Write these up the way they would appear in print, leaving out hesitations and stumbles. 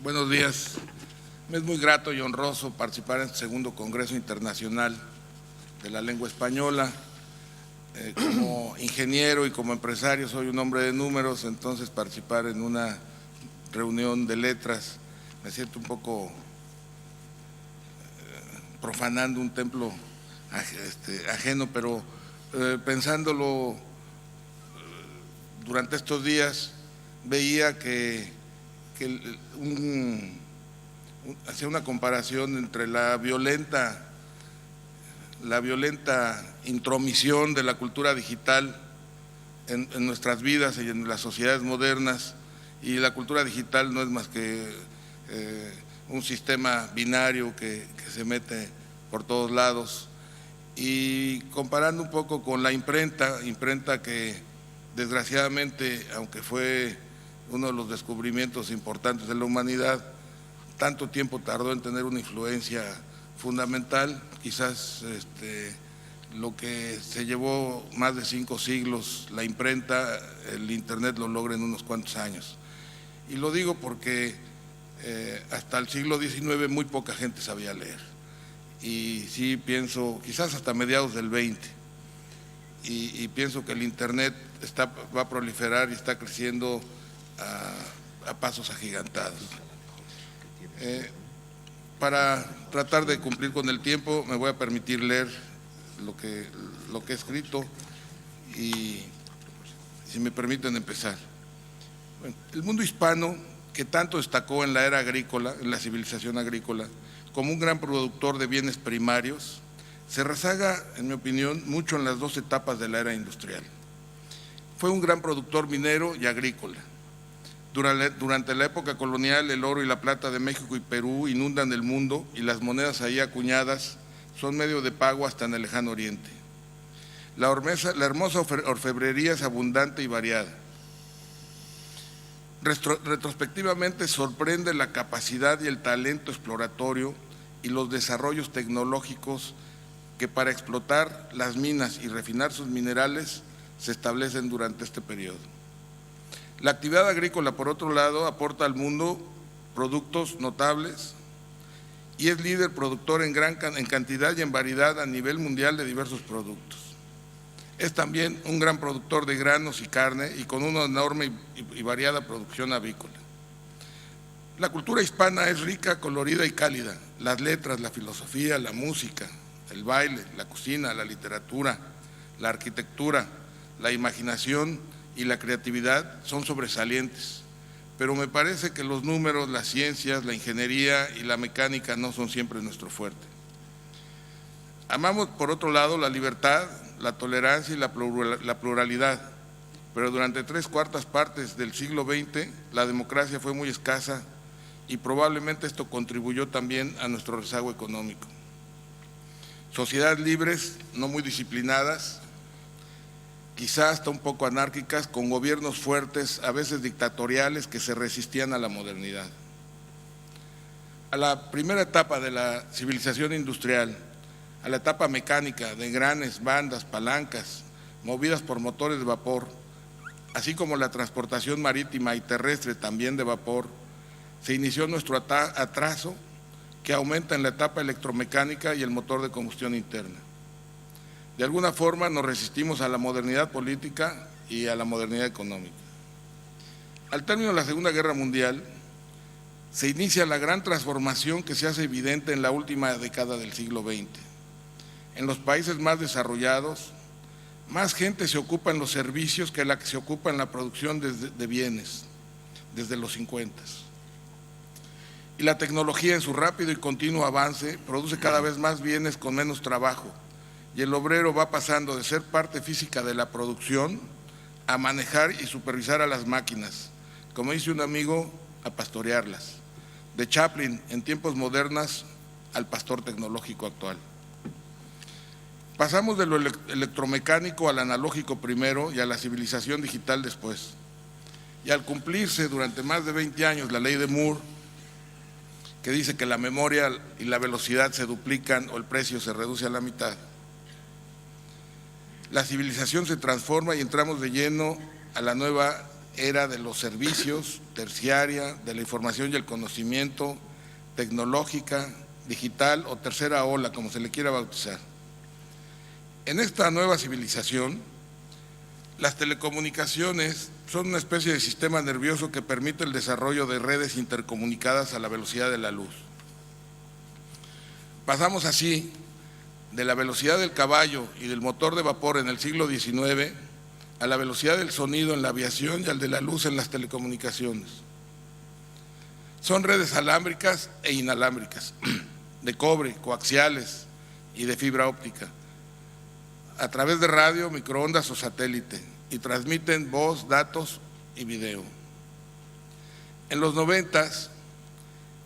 Buenos días. Me es muy grato y honroso participar en este segundo Congreso Internacional de la Lengua Española. Como ingeniero y como empresario soy un hombre de números, entonces participar en una reunión de letras me siento un poco profanando un templo ajeno, pero pensándolo durante estos días veía que hacía una comparación entre la violenta intromisión de la cultura digital en nuestras vidas y en las sociedades modernas, y la cultura digital no es más que un sistema binario que se mete por todos lados, y comparando un poco con la imprenta que desgraciadamente, aunque fue uno de los descubrimientos importantes de la humanidad, tanto tiempo tardó en tener una influencia fundamental. Quizás lo que se llevó más de 5 siglos, la imprenta, el Internet lo logra en unos cuantos años. Y lo digo porque hasta el siglo XIX muy poca gente sabía leer, y sí pienso, quizás hasta mediados del XX, y pienso que el Internet va a proliferar y está creciendo a pasos agigantados. Para tratar de cumplir con el tiempo me voy a permitir leer lo que he escrito, y si me permiten empezar. Bueno, el mundo hispano, que tanto destacó en la era agrícola, en la civilización agrícola, como un gran productor de bienes primarios, se rezaga, en mi opinión, mucho en las 2 etapas de la era industrial. Fue un gran productor minero y agrícola. Durante la época colonial, el oro y la plata de México y Perú inundan el mundo, y las monedas ahí acuñadas son medio de pago hasta en el lejano oriente. La hermosa orfebrería es abundante y variada. Retrospectivamente sorprende la capacidad y el talento exploratorio y los desarrollos tecnológicos que para explotar las minas y refinar sus minerales se establecen durante este periodo. La actividad agrícola, por otro lado, aporta al mundo productos notables y es líder productor en cantidad y en variedad a nivel mundial de diversos productos. Es también un gran productor de granos y carne, y con una enorme y variada producción avícola. La cultura hispana es rica, colorida y cálida. Las letras, la filosofía, la música, el baile, la cocina, la literatura, la arquitectura, la imaginación y la creatividad son sobresalientes, pero me parece que los números, las ciencias, la ingeniería y la mecánica no son siempre nuestro fuerte. Amamos, por otro lado, la libertad, la tolerancia y la pluralidad, pero durante 3/4 partes del siglo XX la democracia fue muy escasa, y probablemente esto contribuyó también a nuestro rezago económico. Sociedades libres, no muy disciplinadas, quizá hasta un poco anárquicas, con gobiernos fuertes, a veces dictatoriales, que se resistían a la modernidad. A la primera etapa de la civilización industrial, a la etapa mecánica de engranes, bandas, palancas, movidas por motores de vapor, así como la transportación marítima y terrestre también de vapor, se inició nuestro atraso, que aumenta en la etapa electromecánica y el motor de combustión interna. De alguna forma nos resistimos a la modernidad política y a la modernidad económica. Al término de la Segunda Guerra Mundial, se inicia la gran transformación que se hace evidente en la última década del siglo XX. En los países más desarrollados, más gente se ocupa en los servicios que la que se ocupa en la producción de bienes, desde los 50. Y la tecnología, en su rápido y continuo avance, produce cada vez más bienes con menos trabajo, y el obrero va pasando de ser parte física de la producción a manejar y supervisar a las máquinas, como dice un amigo, a pastorearlas. De Chaplin en tiempos modernos al pastor tecnológico actual. Pasamos de lo electromecánico al analógico primero y a la civilización digital después. Y al cumplirse durante más de 20 años la ley de Moore, que dice que la memoria y la velocidad se duplican o el precio se reduce a la mitad, la civilización se transforma y entramos de lleno a la nueva era de los servicios, terciaria, de la información y el conocimiento, tecnológica, digital o tercera ola, como se le quiera bautizar. En esta nueva civilización, las telecomunicaciones son una especie de sistema nervioso que permite el desarrollo de redes intercomunicadas a la velocidad de la luz. Pasamos así de la velocidad del caballo y del motor de vapor en el siglo XIX a la velocidad del sonido en la aviación y al de la luz en las telecomunicaciones. Son redes alámbricas e inalámbricas, de cobre, coaxiales y de fibra óptica, a través de radio, microondas o satélite, y transmiten voz, datos y video. En los 90s,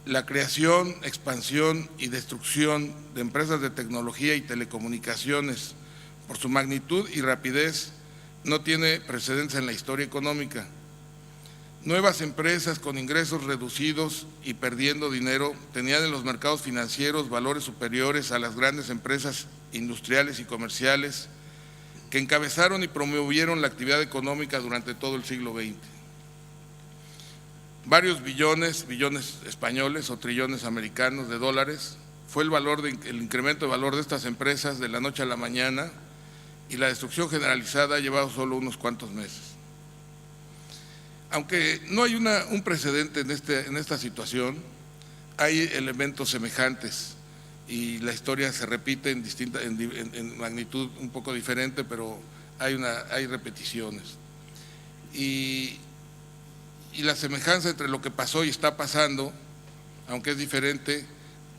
la creación, expansión y destrucción de empresas de tecnología y telecomunicaciones por su magnitud y rapidez no tiene precedentes en la historia económica. Nuevas empresas con ingresos reducidos y perdiendo dinero tenían en los mercados financieros valores superiores a las grandes empresas industriales y comerciales que encabezaron y promovieron la actividad económica durante todo el siglo XX. Varios billones españoles o trillones americanos de dólares fue el incremento de valor de estas empresas de la noche a la mañana, y la destrucción generalizada ha llevado solo unos cuantos meses. Aunque no hay un precedente en esta situación, hay elementos semejantes y la historia se repite en magnitud un poco diferente, pero hay repeticiones. Y la semejanza entre lo que pasó y está pasando, aunque es diferente,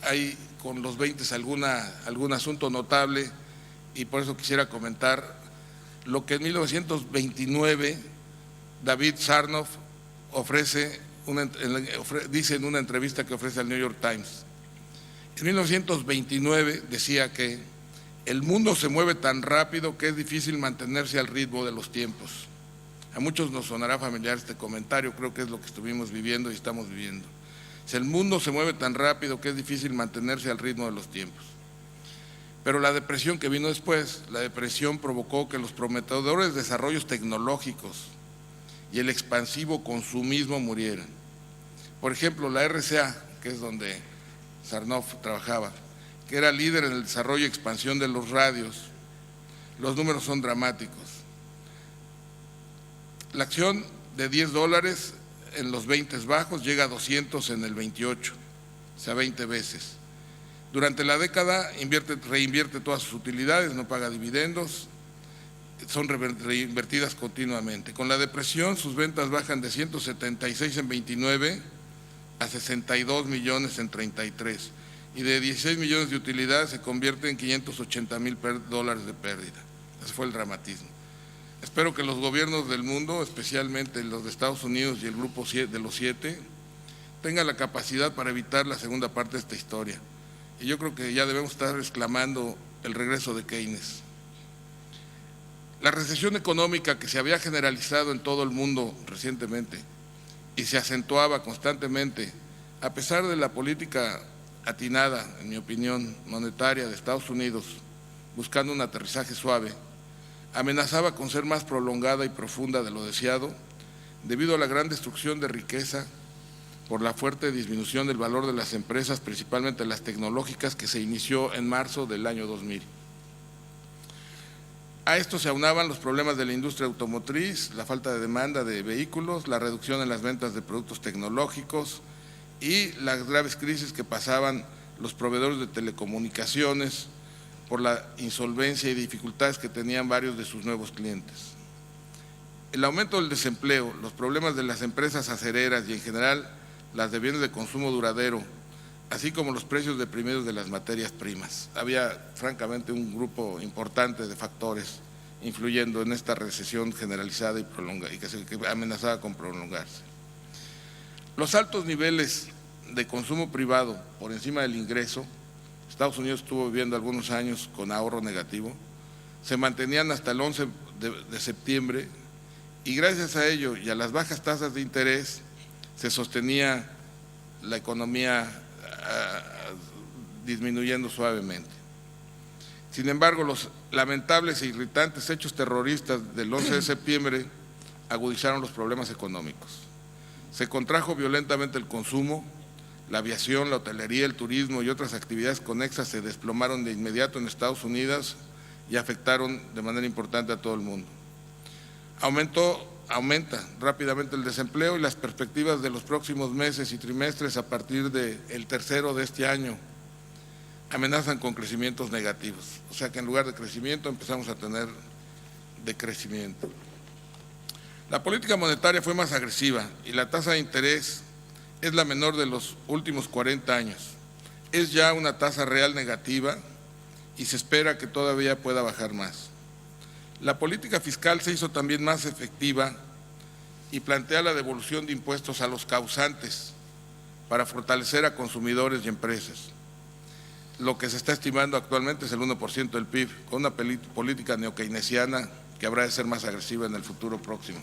hay con los 20 algún asunto notable, y por eso quisiera comentar lo que en 1929 David Sarnoff dice en una entrevista que ofrece al New York Times. En 1929 decía que el mundo se mueve tan rápido que es difícil mantenerse al ritmo de los tiempos. A muchos nos sonará familiar este comentario, creo que es lo que estuvimos viviendo y estamos viviendo. Si el mundo se mueve tan rápido que es difícil mantenerse al ritmo de los tiempos. Pero la depresión que vino después, la depresión provocó que los prometedores desarrollos tecnológicos y el expansivo consumismo murieran. Por ejemplo, la RCA, que es donde Sarnoff trabajaba, que era líder en el desarrollo y expansión de los radios, los números son dramáticos. La acción de $10 en los 20 bajos llega a 200 en el 28, o sea, 20 veces. Durante la década reinvierte todas sus utilidades, no paga dividendos, son reinvertidas continuamente. Con la depresión, sus ventas bajan de 176 en 29 a 62 millones en 33, y de 16 millones de utilidades se convierte en $580,000 de pérdida. Ese fue el dramatismo. Espero que los gobiernos del mundo, especialmente los de Estados Unidos y el grupo de los 7, tengan la capacidad para evitar la segunda parte de esta historia. Y yo creo que ya debemos estar exclamando el regreso de Keynes. La recesión económica que se había generalizado en todo el mundo recientemente y se acentuaba constantemente, a pesar de la política atinada, en mi opinión, monetaria de Estados Unidos, buscando un aterrizaje suave, amenazaba con ser más prolongada y profunda de lo deseado, debido a la gran destrucción de riqueza por la fuerte disminución del valor de las empresas, principalmente las tecnológicas, que se inició en marzo del año 2000. A esto se aunaban los problemas de la industria automotriz, la falta de demanda de vehículos, la reducción en las ventas de productos tecnológicos y las graves crisis que pasaban los proveedores de telecomunicaciones por la insolvencia y dificultades que tenían varios de sus nuevos clientes. El aumento del desempleo, los problemas de las empresas acereras y en general las de bienes de consumo duradero, así como los precios deprimidos de las materias primas. Había francamente un grupo importante de factores influyendo en esta recesión generalizada y prolongada, y que amenazaba con prolongarse. Los altos niveles de consumo privado por encima del ingreso, Estados Unidos estuvo viviendo algunos años con ahorro negativo, se mantenían hasta el 11 de septiembre, y gracias a ello y a las bajas tasas de interés se sostenía la economía disminuyendo suavemente. Sin embargo, los lamentables e irritantes hechos terroristas del 11 de septiembre agudizaron los problemas económicos. Se contrajo violentamente el consumo, la aviación, la hotelería, el turismo y otras actividades conexas se desplomaron de inmediato en Estados Unidos y afectaron de manera importante a todo el mundo. Aumenta rápidamente el desempleo y las perspectivas de los próximos meses y trimestres a partir del tercero de este año amenazan con crecimientos negativos. O sea que en lugar de crecimiento empezamos a tener decrecimiento. La política monetaria fue más agresiva y la tasa de interés es la menor de los últimos 40 años. Es ya una tasa real negativa y se espera que todavía pueda bajar más. La política fiscal se hizo también más efectiva y plantea la devolución de impuestos a los causantes para fortalecer a consumidores y empresas. Lo que se está estimando actualmente es el 1% del PIB, con una política neokeynesiana que habrá de ser más agresiva en el futuro próximo.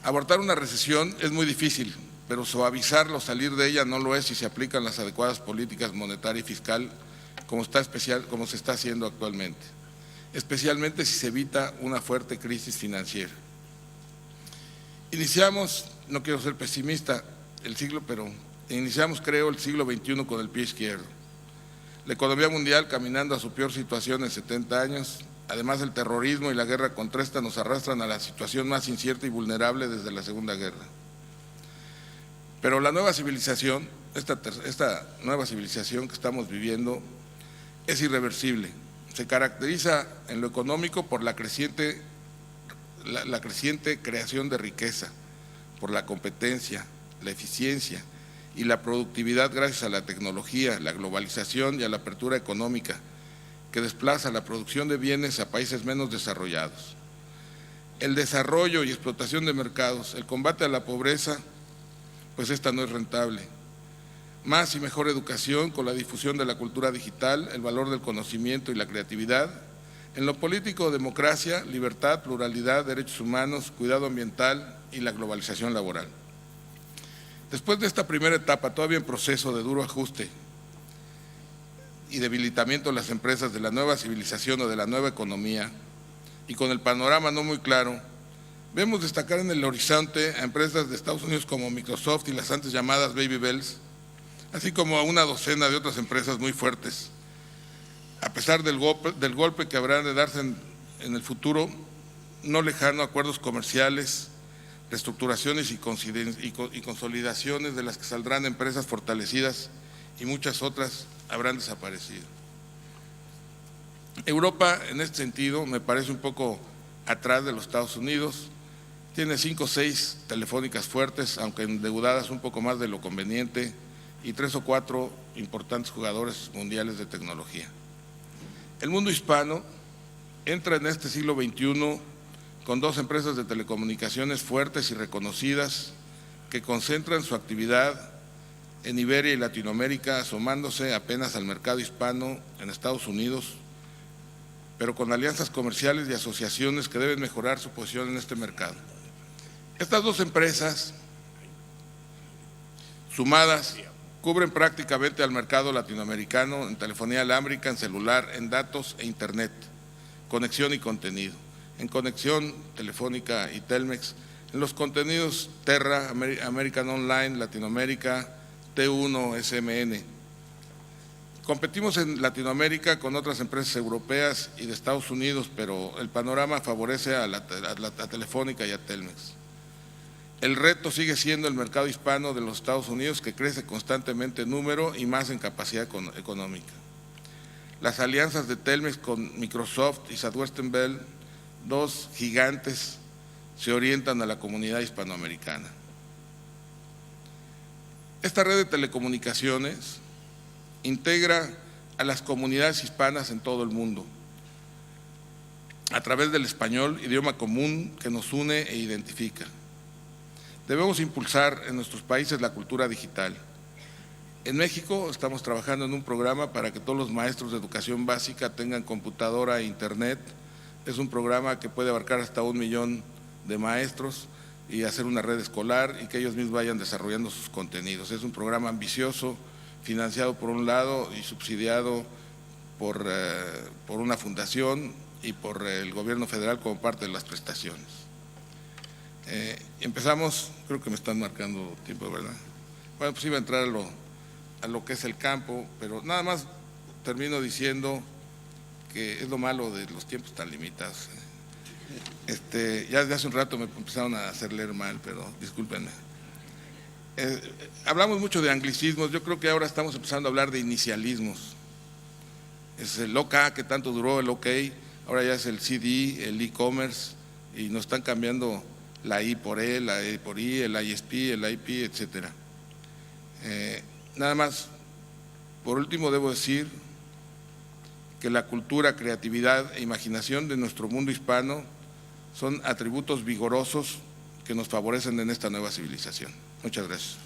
Abordar una recesión es muy difícil, pero suavizarlo o salir de ella no lo es si se aplican las adecuadas políticas monetaria y fiscal como se está haciendo actualmente, especialmente si se evita una fuerte crisis financiera. Iniciamos, no quiero ser pesimista, iniciamos, creo, el siglo XXI con el pie izquierdo. La economía mundial caminando a su peor situación en 70 años, además el terrorismo y la guerra contra esta nos arrastran a la situación más incierta y vulnerable desde la Segunda Guerra. Pero la nueva civilización, esta nueva civilización que estamos viviendo es irreversible. Se caracteriza en lo económico por la creciente creación de riqueza, por la competencia, la eficiencia y la productividad gracias a la tecnología, la globalización y a la apertura económica, que desplaza la producción de bienes a países menos desarrollados. El desarrollo y explotación de mercados, el combate a la pobreza, pues esta no es rentable. Más y mejor educación con la difusión de la cultura digital, el valor del conocimiento y la creatividad. En lo político, democracia, libertad, pluralidad, derechos humanos, cuidado ambiental y la globalización laboral. Después de esta primera etapa, todavía en proceso de duro ajuste y debilitamiento de las empresas de la nueva civilización o de la nueva economía, y con el panorama no muy claro, vemos destacar en el horizonte a empresas de Estados Unidos como Microsoft y las antes llamadas Baby Bells, así como a una docena de otras empresas muy fuertes. A pesar del golpe que habrá de darse en el futuro no lejano, acuerdos comerciales, reestructuraciones y consolidaciones de las que saldrán empresas fortalecidas y muchas otras habrán desaparecido. Europa, en este sentido, me parece un poco atrás de los Estados Unidos. Tiene 5 o 6 telefónicas fuertes, aunque endeudadas un poco más de lo conveniente, y 3 o 4 importantes jugadores mundiales de tecnología. El mundo hispano entra en este siglo XXI con 2 empresas de telecomunicaciones fuertes y reconocidas que concentran su actividad en Iberia y Latinoamérica, asomándose apenas al mercado hispano en Estados Unidos, pero con alianzas comerciales y asociaciones que deben mejorar su posición en este mercado. Estas 2 empresas, sumadas, cubren prácticamente al mercado latinoamericano en telefonía alámbrica, en celular, en datos e internet, conexión y contenido. En conexión telefónica y Telmex, en los contenidos Terra, American Online, Latinoamérica, T1, SMN. Competimos en Latinoamérica con otras empresas europeas y de Estados Unidos, pero el panorama favorece a Telefónica y a Telmex. El reto sigue siendo el mercado hispano de los Estados Unidos, que crece constantemente en número y más en capacidad económica. Las alianzas de Telmex con Microsoft y Southwestern Bell, 2 gigantes, se orientan a la comunidad hispanoamericana. Esta red de telecomunicaciones integra a las comunidades hispanas en todo el mundo a través del español, idioma común que nos une e identifica. Debemos impulsar en nuestros países la cultura digital. En México estamos trabajando en un programa para que todos los maestros de educación básica tengan computadora e internet. Es un programa que puede abarcar hasta 1 millón de maestros y hacer una red escolar y que ellos mismos vayan desarrollando sus contenidos. Es un programa ambicioso, financiado por un lado y subsidiado por una fundación y por el gobierno federal como parte de las prestaciones. Empezamos, creo que me están marcando tiempo, ¿verdad? Bueno, pues iba a entrar a lo que es el campo, pero nada más termino diciendo que es lo malo de los tiempos tan limitados. Ya desde hace un rato me empezaron a hacer leer mal, pero discúlpenme. Hablamos mucho de anglicismos, yo creo que ahora estamos empezando a hablar de inicialismos. Es el OK, que tanto duró el OK, ahora ya es el CD, el e-commerce, y nos están cambiando la I por E, la E por I, el ISP, el IP, etcétera. Nada más, por último debo decir que la cultura, creatividad e imaginación de nuestro mundo hispano son atributos vigorosos que nos favorecen en esta nueva civilización. Muchas gracias.